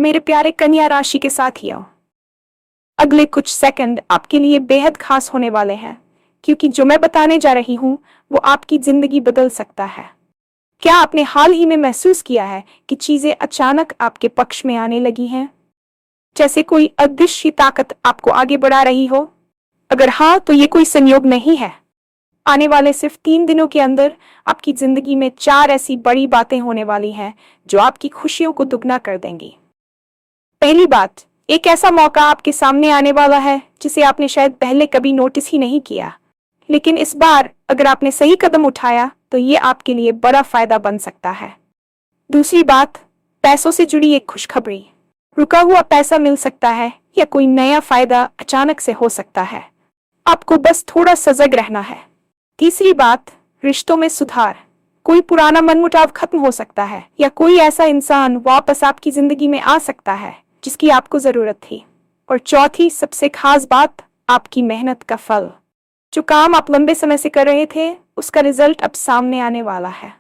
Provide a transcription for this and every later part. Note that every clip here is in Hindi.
मेरे प्यारे कन्या राशि के साथियों, अगले कुछ सेकंड आपके लिए बेहद खास होने वाले हैं, क्योंकि जो मैं बताने जा रही हूँ वो आपकी जिंदगी बदल सकता है। क्या आपने हाल ही में महसूस किया है कि चीजें अचानक आपके पक्ष में आने लगी हैं, जैसे कोई अदृश्य ताकत आपको आगे बढ़ा रही हो? अगर हाँ, तो ये कोई संयोग नहीं है। आने वाले सिर्फ 3 दिनों के अंदर आपकी जिंदगी में 4 ऐसी बड़ी बातें होने वाली हैं जो आपकी खुशियों को दुगना कर देंगी। पहली बात, एक ऐसा मौका आपके सामने आने वाला है जिसे आपने शायद पहले कभी नोटिस ही नहीं किया, लेकिन इस बार अगर आपने सही कदम उठाया तो ये आपके लिए बड़ा फायदा बन सकता है। दूसरी बात, पैसों से जुड़ी एक खुशखबरी। रुका हुआ पैसा मिल सकता है या कोई नया फायदा अचानक से हो सकता है। आपको बस थोड़ा सजग रहना है। तीसरी बात, रिश्तों में सुधार। कोई पुराना मनमुटाव खत्म हो सकता है या कोई ऐसा इंसान वापस आपकी जिंदगी में आ सकता है जिसकी आपको जरूरत थी। और चौथी सबसे खास बात, आपकी मेहनत का फल। जो काम आप लंबे समय से कर रहे थे उसका रिजल्ट अब सामने आने वाला है।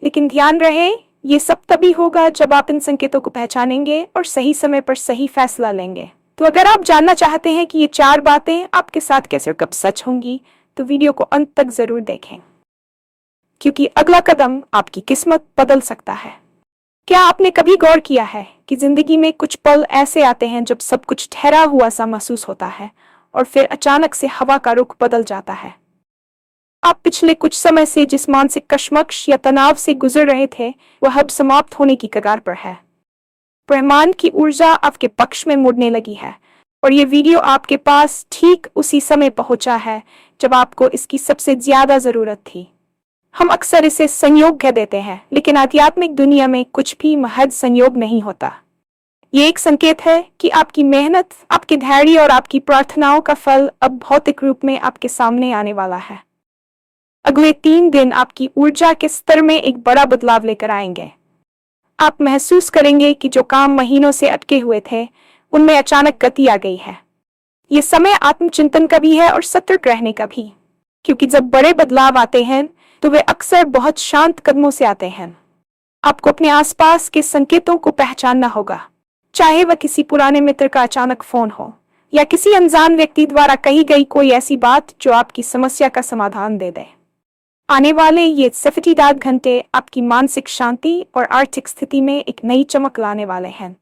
लेकिन ध्यान रहे, ये सब तभी होगा जब आप इन संकेतों को पहचानेंगे और सही समय पर सही फैसला लेंगे। तो अगर आप जानना चाहते हैं कि ये 4 बातें आपके साथ कैसे और कब सच होंगी, तो वीडियो को अंत तक जरूर देखें, क्योंकि अगला कदम आपकी किस्मत बदल सकता है। क्या आपने कभी गौर किया है कि जिंदगी में कुछ पल ऐसे आते हैं जब सब कुछ ठहरा हुआ सा महसूस होता है और फिर अचानक से हवा का रुख बदल जाता है? आप पिछले कुछ समय से जिस मानसिक कश्मकश या तनाव से गुजर रहे थे वह अब समाप्त होने की कगार पर है। ब्रह्मांड की ऊर्जा आपके पक्ष में मुड़ने लगी है और ये वीडियो आपके पास ठीक उसी समय पहुंचा है जब आपको इसकी सबसे ज्यादा जरूरत थी। हम अक्सर इसे संयोग कह देते हैं, लेकिन आध्यात्मिक दुनिया में कुछ भी महज संयोग नहीं होता। ये एक संकेत है कि आपकी मेहनत, आपके धैर्य और आपकी प्रार्थनाओं का फल अब भौतिक रूप में आपके सामने आने वाला है। अगले 3 दिन आपकी ऊर्जा के स्तर में एक बड़ा बदलाव लेकर आएंगे। आप महसूस करेंगे कि जो काम महीनों से अटके हुए थे उनमें अचानक गति आ गई है। ये समय आत्मचिंतन का भी है और सतर्क रहने का भी, क्योंकि जब बड़े बदलाव आते हैं तो वे अक्सर बहुत शांत कदमों से आते हैं। आपको अपने आसपास के संकेतों को पहचानना होगा, चाहे वह किसी पुराने मित्र का अचानक फोन हो या किसी अनजान व्यक्ति द्वारा कही गई कोई ऐसी बात जो आपकी समस्या का समाधान दे दे। आने वाले ये 70 घंटे आपकी मानसिक शांति और आर्थिक स्थिति में एक नई चमक लाने वाले हैं।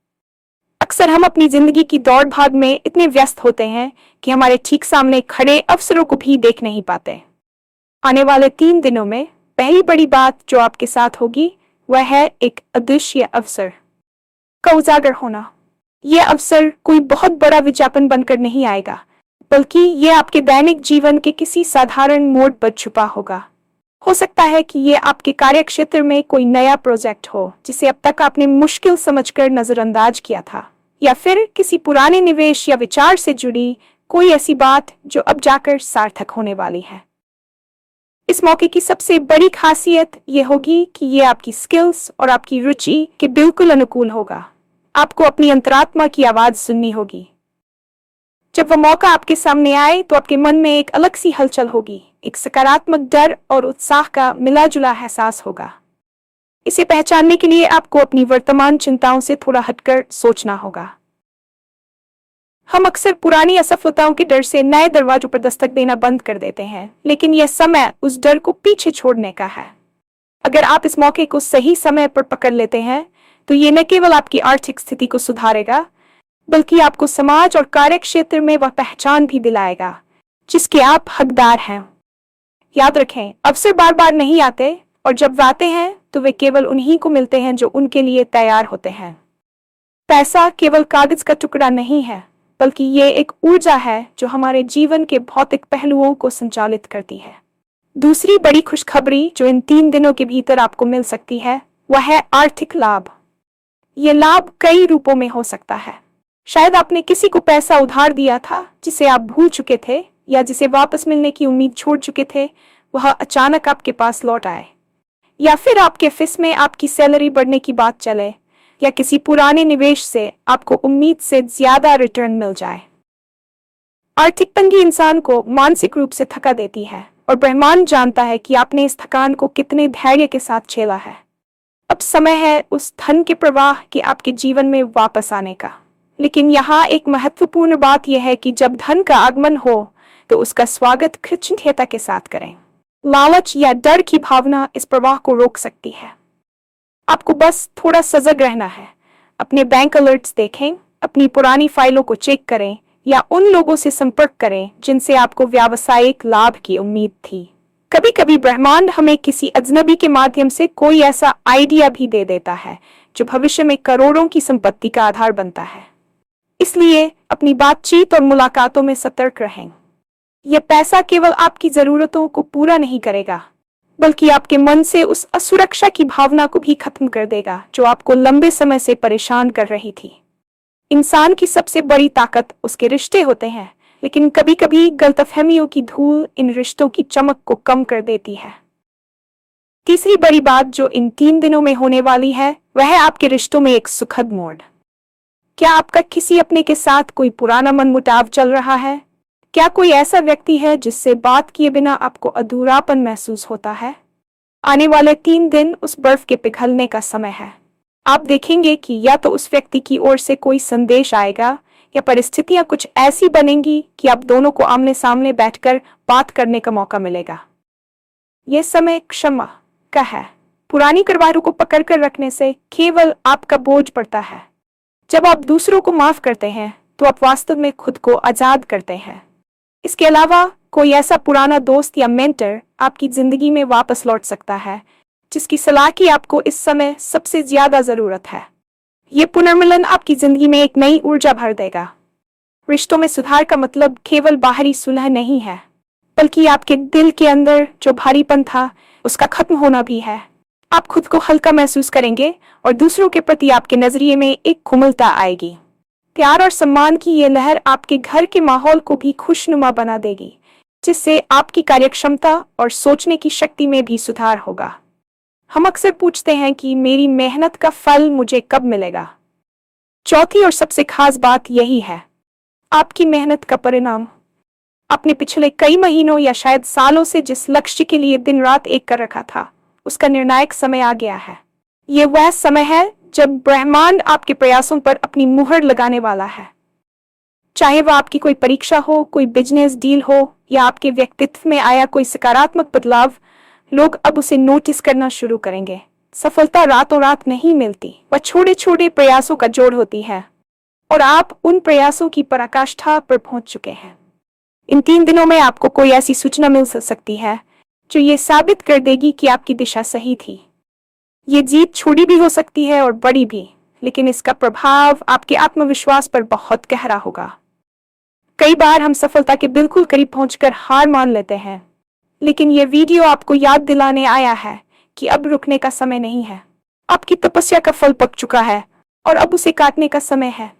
अक्सर हम अपनी जिंदगी की दौड़ भाग में इतने व्यस्त होते हैं कि हमारे ठीक सामने खड़े अवसरों को भी देख नहीं पाते। आने वाले 3 दिनों में पहली बड़ी बात जो आपके साथ होगी वह है एक अदृश्य अवसर का उजागर होना। यह अवसर कोई बहुत बड़ा विज्ञापन बनकर नहीं आएगा, बल्कि यह आपके दैनिक जीवन के किसी साधारण मोड़ पर छुपा होगा। हो सकता है कि ये आपके कार्यक्षेत्र में कोई नया प्रोजेक्ट हो जिसे अब तक आपने मुश्किल समझकर नजरअंदाज किया था, या फिर किसी पुराने निवेश या विचार से जुड़ी कोई ऐसी बात जो अब जाकर सार्थक होने वाली है। इस मौके की सबसे बड़ी खासियत ये होगी कि ये आपकी स्किल्स और आपकी रुचि के बिल्कुल अनुकूल होगा। आपको अपनी अंतरात्मा की आवाज सुननी होगी। जब वह मौका आपके सामने आए तो आपके मन में एक अलग सी हलचल होगी, एक सकारात्मक डर और उत्साह का मिला जुला एहसास होगा। इसे पहचानने के लिए आपको अपनी वर्तमान चिंताओं से थोड़ा हटकर सोचना होगा। हम अक्सर पुरानी असफलताओं के डर से नए दरवाजों पर दस्तक देना बंद कर देते हैं, लेकिन यह समय उस डर को पीछे छोड़ने का है। अगर आप इस मौके को सही समय पर पकड़ लेते हैं तो ये न केवल आपकी आर्थिक स्थिति को सुधारेगा, बल्कि आपको समाज और कार्यक्षेत्र में वह पहचान भी दिलाएगा जिसके आप हकदार हैं। याद रखें, अवसर बार बार नहीं आते, और जब वे आते हैं तो वे केवल उन्हीं को मिलते हैं जो उनके लिए तैयार होते हैं। पैसा केवल कागज का टुकड़ा नहीं है, बल्कि ये एक ऊर्जा है जो हमारे जीवन के भौतिक पहलुओं को संचालित करती है। दूसरी बड़ी खुशखबरी जो इन 3 दिनों के भीतर आपको मिल सकती है वह है आर्थिक लाभ। ये लाभ कई रूपों में हो सकता है। शायद आपने किसी को पैसा उधार दिया था जिसे आप भूल चुके थे, या जिसे वापस मिलने की उम्मीद छोड़ चुके थे, वह अचानक आपके पास लौट आए। या फिर आपके ऑफिस में आपकी सैलरी बढ़ने की बात चले, या किसी पुराने निवेश से आपको उम्मीद से ज्यादा रिटर्न मिल जाए। आर्थिक तंगी इंसान को मानसिक रूप से थका देती है और ब्रह्मांड जानता है कि आपने इस थकान को कितने धैर्य के साथ झेला है। अब समय है उस धन के प्रवाह के आपके जीवन में वापस आने का। लेकिन यहाँ एक महत्वपूर्ण बात यह है कि जब धन का आगमन हो तो उसका स्वागत कृतज्ञता के साथ करें। लालच या डर की भावना इस प्रवाह को रोक सकती है। आपको बस थोड़ा सजग रहना है। अपने बैंक अलर्ट्स देखें, अपनी पुरानी फाइलों को चेक करें या उन लोगों से संपर्क करें जिनसे आपको व्यावसायिक लाभ की उम्मीद थी। कभी कभी ब्रह्मांड हमें किसी अजनबी के माध्यम से कोई ऐसा आइडिया भी दे देता है जो भविष्य में करोड़ों की संपत्ति का आधार बनता है। इसलिए अपनी बातचीत और मुलाकातों में सतर्क रहें। यह पैसा केवल आपकी जरूरतों को पूरा नहीं करेगा, बल्कि आपके मन से उस असुरक्षा की भावना को भी खत्म कर देगा जो आपको लंबे समय से परेशान कर रही थी। इंसान की सबसे बड़ी ताकत उसके रिश्ते होते हैं, लेकिन कभी कभी गलतफहमियों की धूल इन रिश्तों की चमक को कम कर देती है। तीसरी बड़ी बात जो इन 3 दिनों में होने वाली है वह है आपके रिश्तों में एक सुखद मोड़। क्या आपका किसी अपने के साथ कोई पुराना मनमुटाव चल रहा है? क्या कोई ऐसा व्यक्ति है जिससे बात किए बिना आपको अधूरापन महसूस होता है? आने वाले 3 दिन उस बर्फ के पिघलने का समय है। आप देखेंगे कि या तो उस व्यक्ति की ओर से कोई संदेश आएगा या परिस्थितियां कुछ ऐसी बनेंगी कि आप दोनों को आमने सामने बैठकर बात करने का मौका मिलेगा। यह समय क्षमा का है। पुरानी करवारों को पकड़कर रखने से केवल आपका बोझ पड़ता है। जब आप दूसरों को माफ करते हैं तो आप वास्तव में खुद को आजाद करते हैं। इसके अलावा कोई ऐसा पुराना दोस्त या मेंटर आपकी जिंदगी में वापस लौट सकता है जिसकी सलाह की आपको इस समय सबसे ज्यादा जरूरत है। ये पुनर्मिलन आपकी जिंदगी में एक नई ऊर्जा भर देगा। रिश्तों में सुधार का मतलब केवल बाहरी सुलह नहीं है, बल्कि आपके दिल के अंदर जो भारीपन था उसका खत्म होना भी है। आप खुद को हल्का महसूस करेंगे और दूसरों के प्रति आपके नजरिए में एक कोमलता आएगी। प्यार और सम्मान की ये लहर आपके घर के माहौल को भी खुशनुमा बना देगी, जिससे आपकी कार्यक्षमता और सोचने की शक्ति में भी सुधार होगा। हम अक्सर पूछते हैं कि मेरी मेहनत का फल मुझे कब मिलेगा। चौथी और सबसे खास बात यही है, आपकी मेहनत का परिणाम। आपने पिछले कई महीनों या शायद सालों से जिस लक्ष्य के लिए दिन रात एक कर रखा था, उसका निर्णायक समय आ गया है। ये वह समय है जब ब्रह्मांड आपके प्रयासों पर अपनी मुहर लगाने वाला है। चाहे वह आपकी कोई परीक्षा हो, कोई बिजनेस डील हो या आपके व्यक्तित्व में आया कोई सकारात्मक बदलाव, लोग अब उसे नोटिस करना शुरू करेंगे। सफलता रातों रात नहीं मिलती, वह छोटे छोटे प्रयासों का जोड़ होती है और आप उन प्रयासों की पराकाष्ठा पर पहुंच चुके हैं। इन 3 दिनों में आपको कोई ऐसी सूचना मिल सकती है जो ये साबित कर देगी कि आपकी दिशा सही थी। ये जीत छोटी भी हो सकती है और बड़ी भी, लेकिन इसका प्रभाव आपके आत्मविश्वास पर बहुत गहरा होगा। कई बार हम सफलता के बिल्कुल करीब पहुंचकर हार मान लेते हैं, लेकिन यह वीडियो आपको याद दिलाने आया है कि अब रुकने का समय नहीं है। आपकी तपस्या का फल पक चुका है और अब उसे काटने का समय है।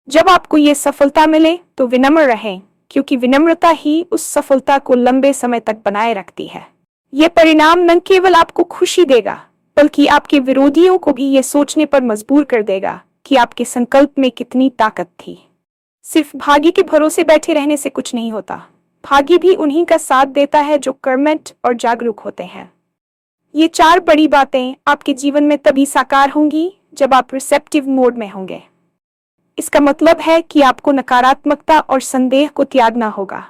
जब आपको ये सफलता मिले तो विनम्र रहें, क्योंकि विनम्रता ही उस सफलता को लंबे समय तक बनाए रखती है। यह परिणाम न केवल आपको खुशी देगा, बल्कि आपके विरोधियों को भी यह सोचने पर मजबूर कर देगा कि आपके संकल्प में कितनी ताकत थी। सिर्फ भाग्य के भरोसे बैठे रहने से कुछ नहीं होता। भाग्य भी उन्हीं का साथ देता है जो कर्मठ और जागरूक होते हैं। ये 4 बड़ी बातें आपके जीवन में तभी साकार होंगी जब आप रिसेप्टिव मोड में होंगे। इसका मतलब है कि आपको नकारात्मकता और संदेह को त्यागना होगा।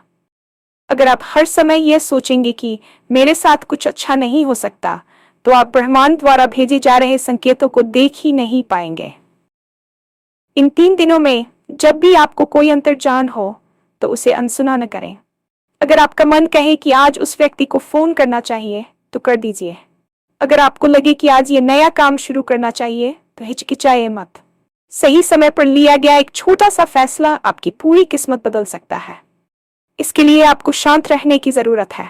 अगर आप हर समय यह सोचेंगे कि मेरे साथ कुछ अच्छा नहीं हो सकता, तो आप ब्रह्मांड द्वारा भेजे जा रहे संकेतों को देख ही नहीं पाएंगे। इन 3 दिनों में जब भी आपको कोई अंतर्ज्ञान हो तो उसे अनसुना न करें। अगर आपका मन कहे कि आज उस व्यक्ति को फोन करना चाहिए तो कर दीजिए। अगर आपको लगे कि आज ये नया काम शुरू करना चाहिए तो हिचकिचाइए मत। सही समय पर लिया गया एक छोटा सा फैसला आपकी पूरी किस्मत बदल सकता है। इसके लिए आपको शांत रहने की जरूरत है।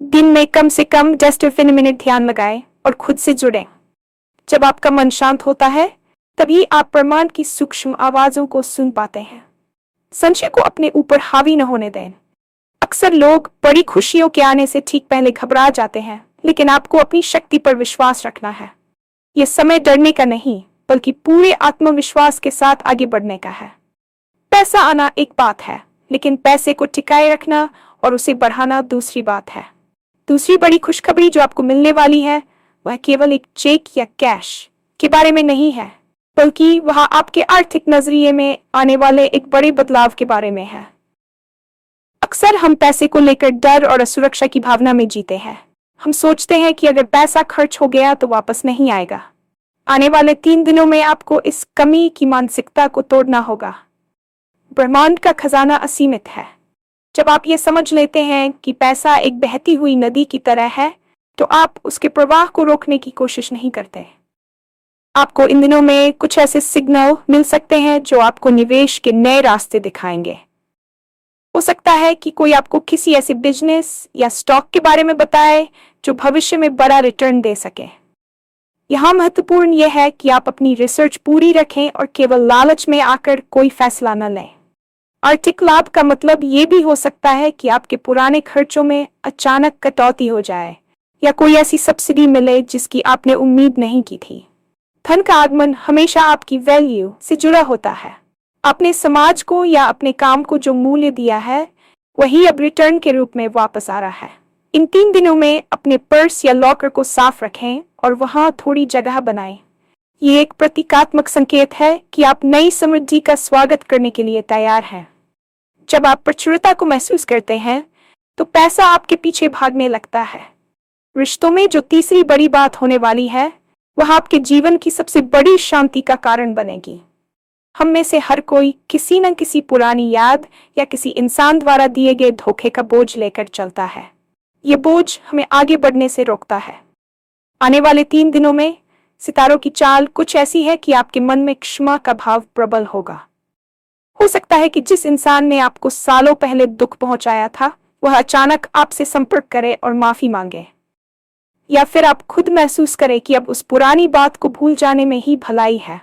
दिन में कम से कम 10 से 15 मिनट ध्यान लगाएं और खुद से जुड़ें। जब आपका मन शांत होता है तभी आप ब्रह्मांड की सूक्ष्म आवाजों को सुन पाते हैं। संशय को अपने ऊपर हावी न होने दें। अक्सर लोग बड़ी खुशियों के आने से ठीक पहले घबरा जाते हैं, लेकिन आपको अपनी शक्ति पर विश्वास रखना है। यह समय डरने का नहीं, बल्कि पूरे आत्मविश्वास के साथ आगे बढ़ने का है। पैसा आना एक बात है, लेकिन पैसे को टिकाए रखना और उसे बढ़ाना दूसरी बात है। दूसरी बड़ी खुशखबरी जो आपको मिलने वाली है वह केवल एक चेक या कैश के बारे में नहीं है, बल्कि वह आपके आर्थिक नजरिए में आने वाले एक बड़े बदलाव के बारे में है। अक्सर हम पैसे को लेकर डर और असुरक्षा की भावना में जीते हैं। हम सोचते हैं कि अगर पैसा खर्च हो गया तो वापस नहीं आएगा। आने वाले 3 दिनों में आपको इस कमी की मानसिकता को तोड़ना होगा। ब्रह्मांड का खजाना असीमित है। जब आप ये समझ लेते हैं कि पैसा एक बहती हुई नदी की तरह है, तो आप उसके प्रवाह को रोकने की कोशिश नहीं करते। आपको इन दिनों में कुछ ऐसे सिग्नल मिल सकते हैं जो आपको निवेश के नए रास्ते दिखाएंगे। हो सकता है कि कोई आपको किसी ऐसे बिजनेस या स्टॉक के बारे में बताए जो भविष्य में बड़ा रिटर्न दे सके। यहाँ महत्वपूर्ण यह है कि आप अपनी रिसर्च पूरी रखें और केवल लालच में आकर कोई फैसला न लें। आर्थिक लाभ का मतलब ये भी हो सकता है कि आपके पुराने खर्चों में अचानक कटौती हो जाए या कोई ऐसी सब्सिडी मिले जिसकी आपने उम्मीद नहीं की थी। धन का आगमन हमेशा आपकी वैल्यू से जुड़ा होता है। आपने समाज को या अपने काम को जो मूल्य दिया है, वही अब रिटर्न के रूप में वापस आ रहा है। इन 3 दिनों में अपने पर्स या लॉकर को साफ रखें और वहां थोड़ी जगह बनाएं। ये एक प्रतीकात्मक संकेत है कि आप नई समृद्धि का स्वागत करने के लिए तैयार हैं। जब आप प्रचुरता को महसूस करते हैं, तो पैसा आपके पीछे भागने लगता है। रिश्तों में जो तीसरी बड़ी बात होने वाली है, वह आपके जीवन की सबसे बड़ी शांति का कारण बनेगी। हम में से हर कोई किसी न किसी पुरानी याद या किसी इंसान द्वारा दिए गए धोखे का बोझ लेकर चलता है। ये बोझ हमें आगे बढ़ने से रोकता है। आने वाले 3 दिनों में सितारों की चाल कुछ ऐसी है कि आपके मन में क्षमा का भाव प्रबल होगा। हो सकता है कि जिस इंसान ने आपको सालों पहले दुख पहुंचाया था, वह अचानक आपसे संपर्क करे और माफी मांगे। या फिर आप खुद महसूस करें कि अब उस पुरानी बात को भूल जाने में ही भलाई है।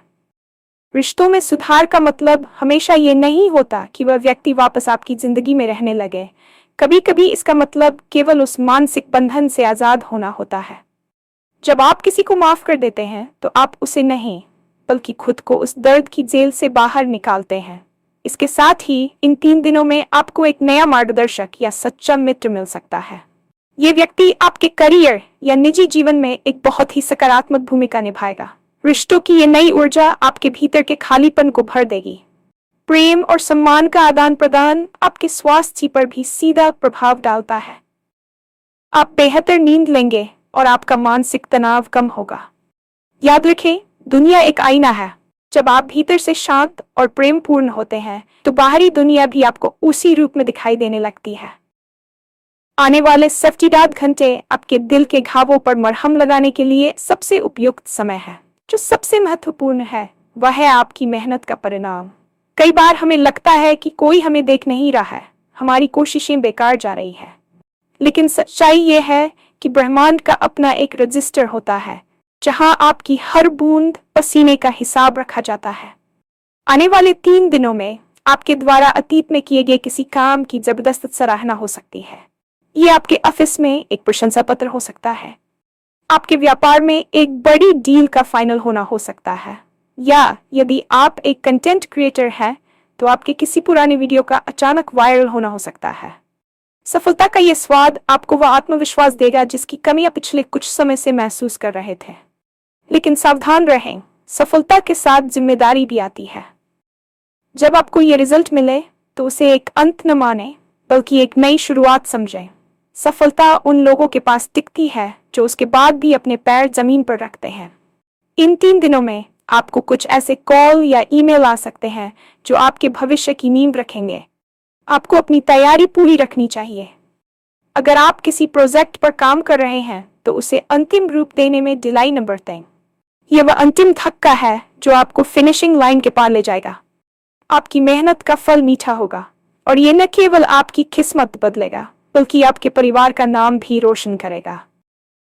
रिश्तों में सुधार का मतलब हमेशा ये नहीं होता कि वह व्यक्ति वापस आपकी जिंदगी में रहने लगे। कभी कभी इसका मतलब केवल उस मानसिक बंधन से आजाद होना होता है। जब आप किसी को माफ कर देते हैं, तो आप उसे नहीं, बल्कि खुद को उस दर्द की जेल से बाहर निकालते हैं। इसके साथ ही इन 3 दिनों में आपको एक नया मार्गदर्शक या सच्चा मित्र मिल सकता है। ये व्यक्ति आपके करियर या निजी जीवन में एक बहुत ही सकारात्मक भूमिका निभाएगा। रिश्तों की ये नई ऊर्जा आपके भीतर के खालीपन को भर देगी। प्रेम और सम्मान का आदान प्रदान आपके स्वास्थ्य पर भी सीधा प्रभाव डालता है। आप बेहतर नींद लेंगे और आपका मानसिक तनाव कम होगा। याद रखें, दुनिया एक आईना है। जब आप भीतर से शांत और प्रेमपूर्ण होते हैं, तो बाहरी दुनिया भी आपको उसी रूप में दिखाई देने लगती है। आने वाले 78 घंटे आपके दिल के घावों पर मरहम लगाने के लिए सबसे उपयुक्त समय है। जो सबसे महत्वपूर्ण है, वह है आपकी मेहनत का परिणाम। कई बार हमें लगता है कि कोई हमें देख नहीं रहा है, हमारी कोशिशें बेकार जा रही है। लेकिन सच्चाई यह है कि ब्रह्मांड का अपना एक रजिस्टर होता है, जहां आपकी हर बूंद पसीने का हिसाब रखा जाता है। आने वाले 3 दिनों में आपके द्वारा अतीत में किए गए किसी काम की जबरदस्त सराहना हो सकती है। ये आपके ऑफिस में एक प्रशंसा पत्र हो सकता है, आपके व्यापार में एक बड़ी डील का फाइनल होना हो सकता है, या यदि आप एक कंटेंट क्रिएटर हैं, तो आपके किसी पुराने वीडियो का अचानक वायरल होना हो सकता है। सफलता का ये स्वाद आपको वह आत्मविश्वास देगा जिसकी कमी आप पिछले कुछ समय से महसूस कर रहे थे। लेकिन सावधान रहें, सफलता के साथ जिम्मेदारी भी आती है। जब आपको ये रिजल्ट मिले, तो उसे एक अंत न माने, बल्कि एक नई शुरुआत समझें। सफलता उन लोगों के पास टिकती है जो उसके बाद भी अपने पैर जमीन पर रखते हैं। इन 3 दिनों में आपको कुछ ऐसे कॉल या ईमेल आ सकते हैं जो आपके भविष्य की नींव रखेंगे। आपको अपनी तैयारी पूरी रखनी चाहिए। अगर आप किसी प्रोजेक्ट पर काम कर रहे हैं, तो उसे अंतिम रूप देने में ढिलाई न बरतें। यह वह अंतिम धक्का है जो आपको फिनिशिंग लाइन के पार ले जाएगा। आपकी मेहनत का फल मीठा होगा, और ये न केवल आपकी किस्मत बदलेगा, बल्कि आपके परिवार का नाम भी रोशन करेगा।